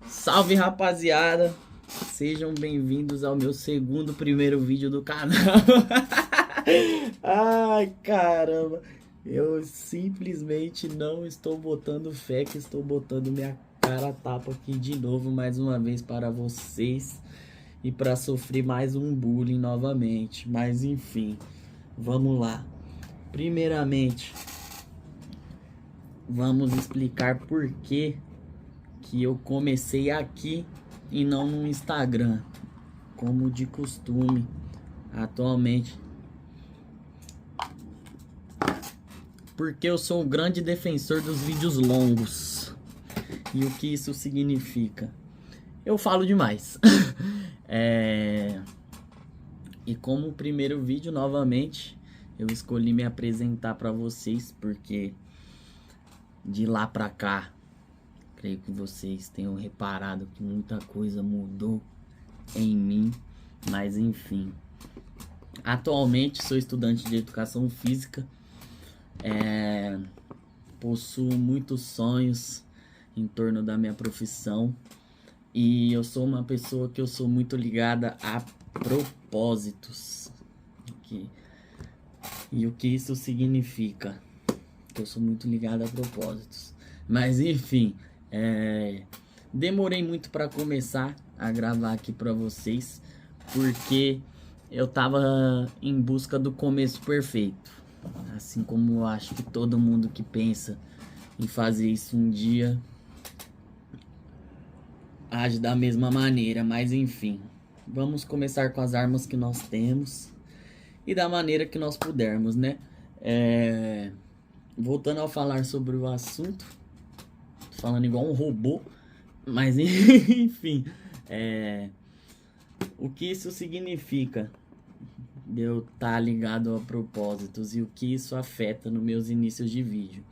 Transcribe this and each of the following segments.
Salve, rapaziada, sejam bem-vindos ao meu primeiro vídeo do canal. Ai, caramba, eu simplesmente não estou botando fé que estou botando minha cara a tapa aqui de novo, mais uma vez para vocês e para sofrer mais um bullying novamente. Mas enfim, vamos lá. Primeiramente, vamos explicar por que eu comecei aqui e não no Instagram, como de costume atualmente. Porque eu sou um grande defensor dos vídeos longos. E o que isso significa? Eu falo demais. E como o primeiro vídeo, novamente, eu escolhi me apresentar para vocês, porque de lá pra cá, creio que vocês tenham reparado que muita coisa mudou em mim, mas enfim. Atualmente sou estudante de educação física, possuo muitos sonhos em torno da minha profissão e eu sou uma pessoa que eu sou muito ligada a propósitos. E o que isso significa? Eu sou muito ligado a propósitos. Mas enfim, demorei muito para começar a gravar aqui para vocês, porque eu tava em busca do começo perfeito. Assim como eu acho que todo mundo que pensa em fazer isso um dia age da mesma maneira, mas enfim. Vamos começar com as armas que nós temos e da maneira que nós pudermos, né? Voltando a falar sobre o assunto, falando igual um robô, mas enfim, o que isso significa de eu estar ligado a propósitos e o que isso afeta nos meus inícios de vídeo.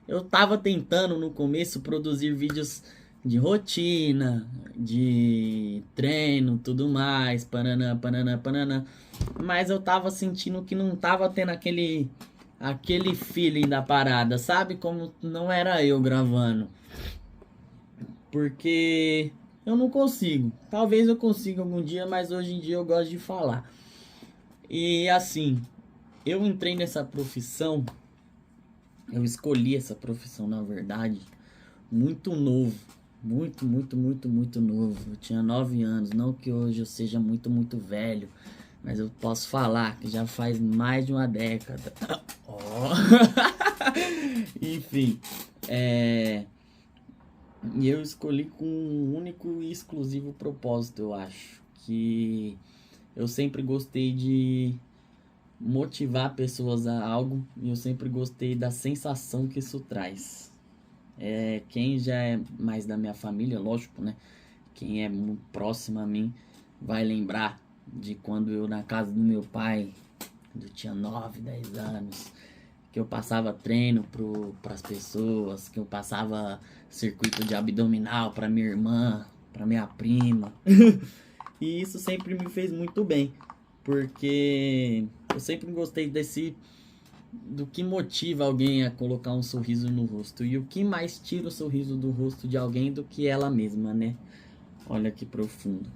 Eu tava tentando no começo produzir vídeos de rotina, de treino, tudo mais, pananã, pananã, pananã, mas eu tava sentindo que não tava tendo aquele feeling da parada, sabe? Como não era eu gravando. Porque eu não consigo. Talvez eu consiga algum dia, mas hoje em dia eu gosto de falar. E assim, eu entrei nessa profissão, eu escolhi essa profissão, na verdade, muito novo. Muito novo. Eu tinha 9 anos, não que hoje eu seja muito velho, mas eu posso falar que já faz mais de uma década. Oh. Enfim, e eu escolhi com um único e exclusivo propósito, eu acho. Que eu sempre gostei de motivar pessoas a algo e eu sempre gostei da sensação que isso traz. Quem já é mais da minha família, lógico, né? Quem é muito próximo a mim vai lembrar de quando eu na casa do meu pai, quando eu tinha 9, 10 anos, que eu passava treino para as pessoas, que eu passava circuito de abdominal para minha irmã, para minha prima. E isso sempre me fez muito bem, porque eu sempre gostei do que motiva alguém a colocar um sorriso no rosto. E o que mais tira o sorriso do rosto de alguém do que ela mesma, né? Olha que profundo.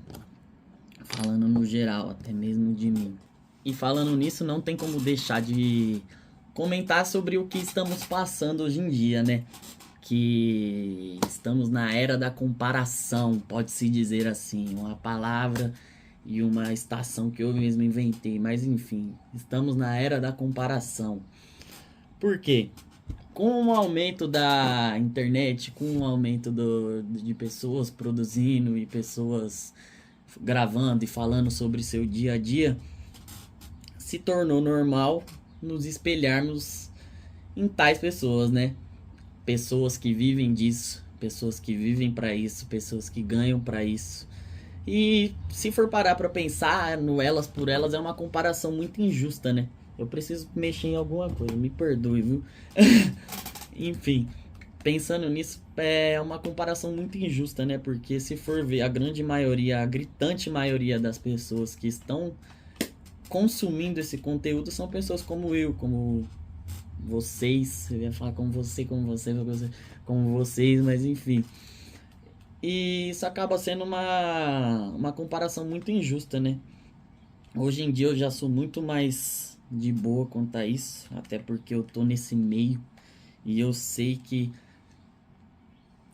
Falando no geral, até mesmo de mim. E falando nisso, não tem como deixar de comentar sobre o que estamos passando hoje em dia, né? Que estamos na era da comparação, pode-se dizer assim, uma palavra e uma estação que eu mesmo inventei, mas enfim, estamos na era da comparação. Por quê? Com o aumento da internet, com o aumento de pessoas produzindo e pessoas gravando e falando sobre seu dia a dia, se tornou normal nos espelharmos em tais pessoas, né? Pessoas que vivem disso, pessoas que vivem para isso, pessoas que ganham para isso. E se for parar para pensar no elas por elas, é uma comparação muito injusta, né? Eu preciso mexer em alguma coisa, me perdoe, viu? Enfim, pensando nisso, é uma comparação muito injusta, né? Porque se for ver a grande maioria, a gritante maioria das pessoas que estão consumindo esse conteúdo são pessoas como eu, como vocês. Eu ia falar como você, como vocês, mas enfim. E isso acaba sendo uma comparação muito injusta, né? Hoje em dia eu já sou muito mais de boa quanto a isso, até porque eu tô nesse meio e eu sei que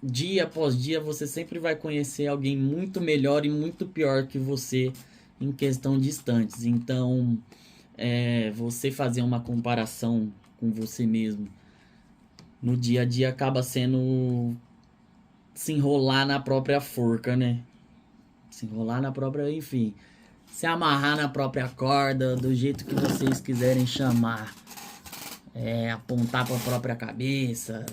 dia após dia você sempre vai conhecer alguém muito melhor e muito pior que você em questão de instantes. Então, você fazer uma comparação com você mesmo no dia a dia acaba sendo se enrolar na própria forca, né? Se enrolar na própria, enfim, se amarrar na própria corda, do jeito que vocês quiserem chamar. Apontar pra própria cabeça,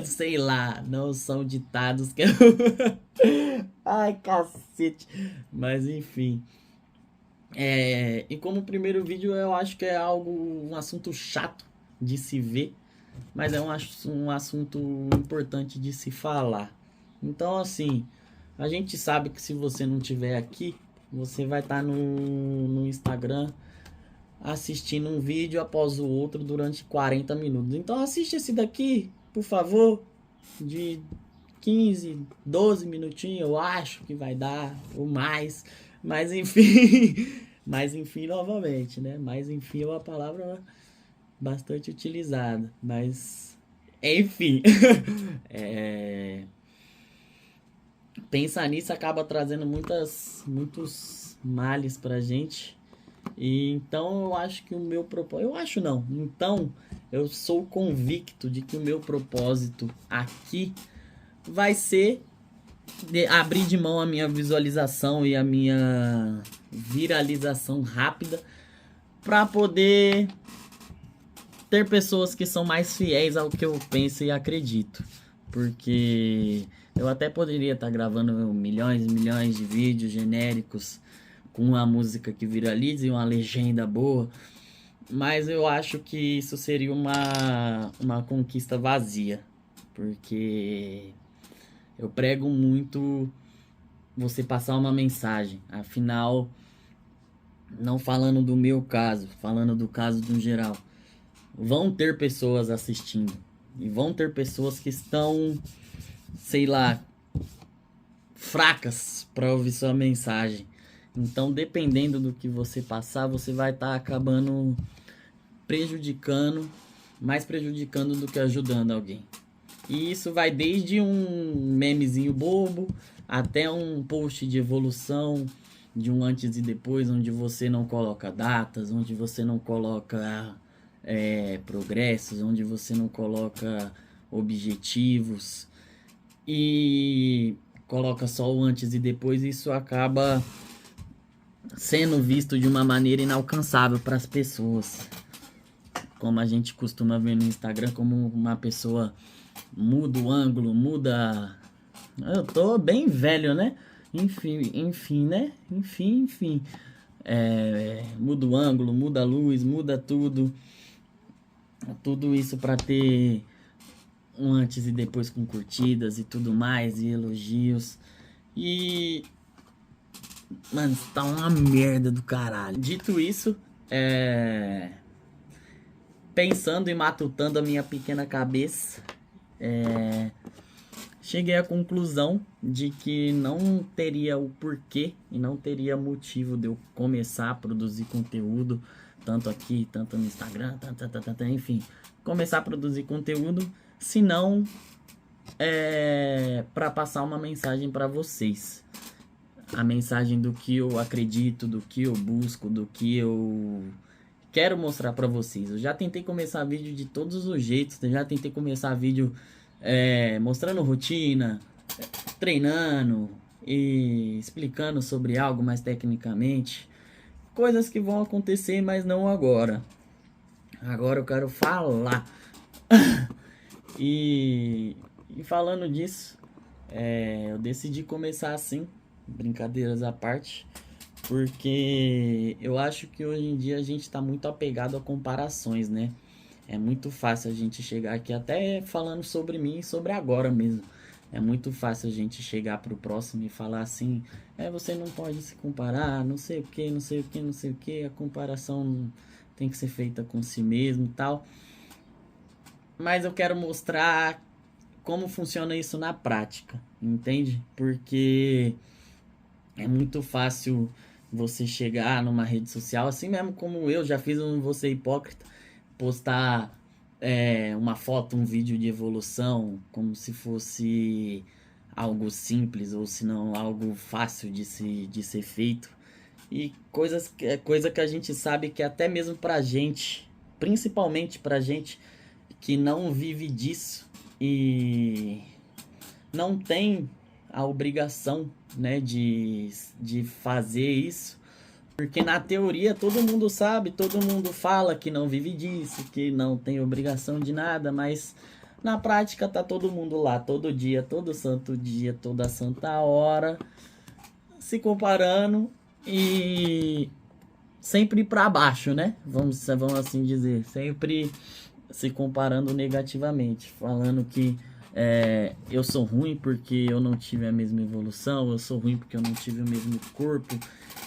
sei lá, não são ditados que eu... Ai, cacete. Mas enfim. E como primeiro vídeo eu acho que é um assunto chato de se ver, mas é um assunto importante de se falar. Então assim, a gente sabe que se você não tiver aqui, você vai estar no Instagram assistindo um vídeo após o outro durante 40 minutos. Então assiste esse daqui, por favor, de 15, 12 minutinhos, eu acho que vai dar, ou mais. Mas enfim, mas enfim novamente, né? Mas enfim é uma palavra bastante utilizada. Mas enfim, pensar nisso acaba trazendo muitos males pra gente. E então eu acho que o meu propósito. Eu acho não. Então eu sou convicto de que o meu propósito aqui vai ser abrir de mão a minha visualização e a minha viralização rápida para poder ter pessoas que são mais fiéis ao que eu penso e acredito. Porque eu até poderia estar gravando milhões e milhões de vídeos genéricos com uma música que viralize e uma legenda boa, mas eu acho que isso seria uma conquista vazia, porque eu prego muito você passar uma mensagem, afinal, não falando do meu caso, falando do caso do geral, vão ter pessoas assistindo, e vão ter pessoas que estão, sei lá, fracas para ouvir sua mensagem. Então, dependendo do que você passar, você vai estar acabando mais prejudicando do que ajudando alguém. E isso vai desde um memezinho bobo até um post de evolução, de um antes e depois, onde você não coloca datas, onde você não coloca progressos, onde você não coloca objetivos e coloca só o antes e depois. Isso acaba sendo visto de uma maneira inalcançável para as pessoas, como a gente costuma ver no Instagram, como uma pessoa muda o ângulo, muda... Eu tô bem velho, né? Enfim, né? Enfim. Muda o ângulo, muda a luz, muda tudo. Tudo isso para ter um antes e depois com curtidas e tudo mais, e elogios. E... mano, isso tá uma merda do caralho. Dito isso, pensando e matutando a minha pequena cabeça, cheguei à conclusão de que não teria o porquê e não teria motivo de eu começar a produzir conteúdo, tanto aqui, tanto no Instagram, enfim, começar a produzir conteúdo, se não para passar uma mensagem para vocês. A mensagem do que eu acredito, do que eu busco, do que eu quero mostrar para vocês. Eu já tentei começar vídeo de todos os jeitos, já tentei começar vídeo mostrando rotina, treinando e explicando sobre algo mais tecnicamente. Coisas que vão acontecer, mas não agora. Agora eu quero falar. E falando disso, eu decidi começar assim, brincadeiras à parte, porque eu acho que hoje em dia a gente está muito apegado a comparações, né? É muito fácil a gente chegar aqui, até falando sobre mim e sobre agora mesmo. É muito fácil a gente chegar pro próximo e falar assim: você não pode se comparar, não sei o que, não sei o que, não sei o que. A comparação tem que ser feita com si mesmo e tal. Mas eu quero mostrar como funciona isso na prática, entende? Porque é muito fácil você chegar numa rede social, assim mesmo como eu já fiz um Você Hipócrita, postar uma foto, um vídeo de evolução, como se fosse algo simples ou se não algo fácil de ser feito. E coisa que a gente sabe que até mesmo pra gente, principalmente pra gente que não vive disso e não tem a obrigação, né, de fazer isso. Porque na teoria todo mundo sabe, todo mundo fala que não vive disso, que não tem obrigação de nada, mas na prática tá todo mundo lá, todo dia, todo santo dia, toda santa hora, se comparando e sempre para baixo, né? Vamos assim dizer, sempre se comparando negativamente, falando que eu sou ruim porque eu não tive a mesma evolução, eu sou ruim porque eu não tive o mesmo corpo.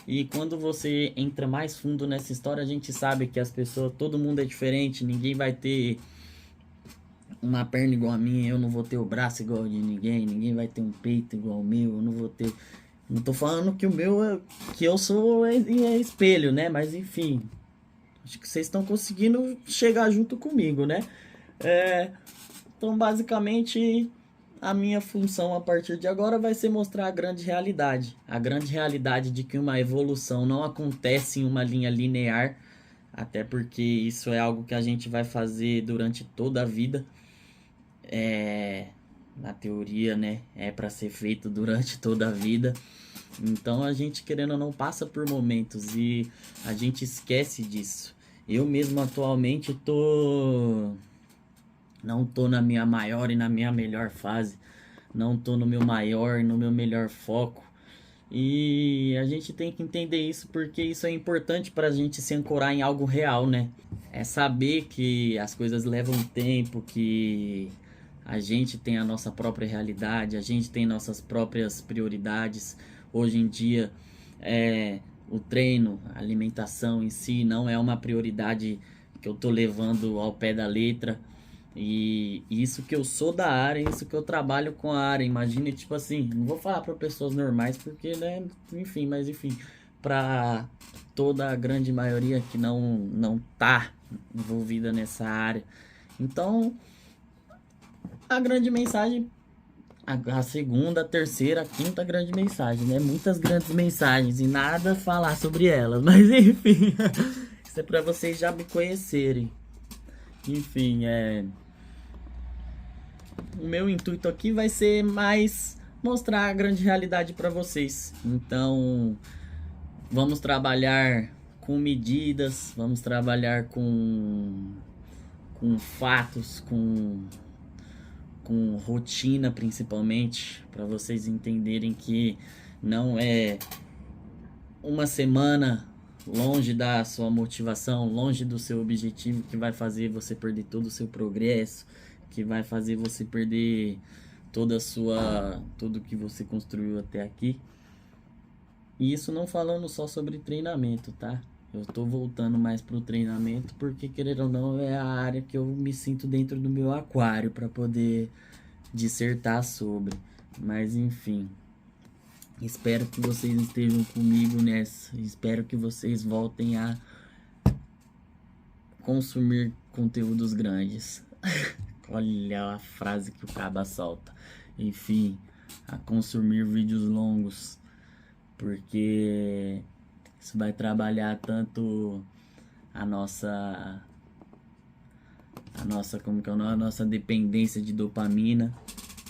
E quando você entra mais fundo nessa história, a gente sabe que as pessoas, todo mundo é diferente, ninguém vai ter uma perna igual a minha, eu não vou ter o braço igual de ninguém, ninguém vai ter um peito igual ao meu, eu não vou ter. Não tô falando que o meu que eu sou espelho, né? Mas enfim, acho que vocês estão conseguindo chegar junto comigo, né? Então, basicamente, a minha função a partir de agora vai ser mostrar a grande realidade. A grande realidade de que uma evolução não acontece em uma linha linear, até porque isso é algo que a gente vai fazer durante toda a vida. Na teoria, né? É para ser feito durante toda a vida. Então, a gente, querendo ou não, passa por momentos e a gente esquece disso. Eu mesmo atualmente não tô na minha maior e na minha melhor fase. Não tô no meu maior e no meu melhor foco. E a gente tem que entender isso porque isso é importante para a gente se ancorar em algo real, né? É saber que as coisas levam tempo, que a gente tem a nossa própria realidade, a gente tem nossas próprias prioridades. Hoje em dia, o treino, a alimentação em si não é uma prioridade que eu tô levando ao pé da letra. E isso que eu sou da área, isso que eu trabalho com a área. Imagine, tipo assim, não vou falar para pessoas normais porque, né, enfim, para toda a grande maioria que não tá envolvida nessa área. Então, a grande mensagem, a segunda, a terceira, a quinta grande mensagem, né? Muitas grandes mensagens e nada falar sobre elas, mas enfim, isso é para vocês já me conhecerem. Enfim, o meu intuito aqui vai ser mais mostrar a grande realidade para vocês. Então, vamos trabalhar com medidas, vamos trabalhar com fatos, com rotina principalmente, para vocês entenderem que não é uma semana longe da sua motivação, longe do seu objetivo que vai fazer você perder todo o seu progresso, que vai fazer você perder tudo que você construiu até aqui. E isso não falando só sobre treinamento, tá? Eu tô voltando mais pro treinamento porque, querendo ou não, é a área que eu me sinto dentro do meu aquário para poder dissertar sobre. Mas enfim, espero que vocês estejam comigo nessa. Espero que vocês voltem a consumir conteúdos grandes. Olha a frase que o Caba solta. Enfim, a consumir vídeos longos, porque isso vai trabalhar tanto a nossa como que é o nome? A nossa dependência de dopamina,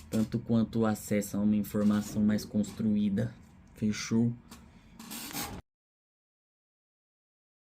tanto quanto o acesso a uma informação mais construída. Fechou?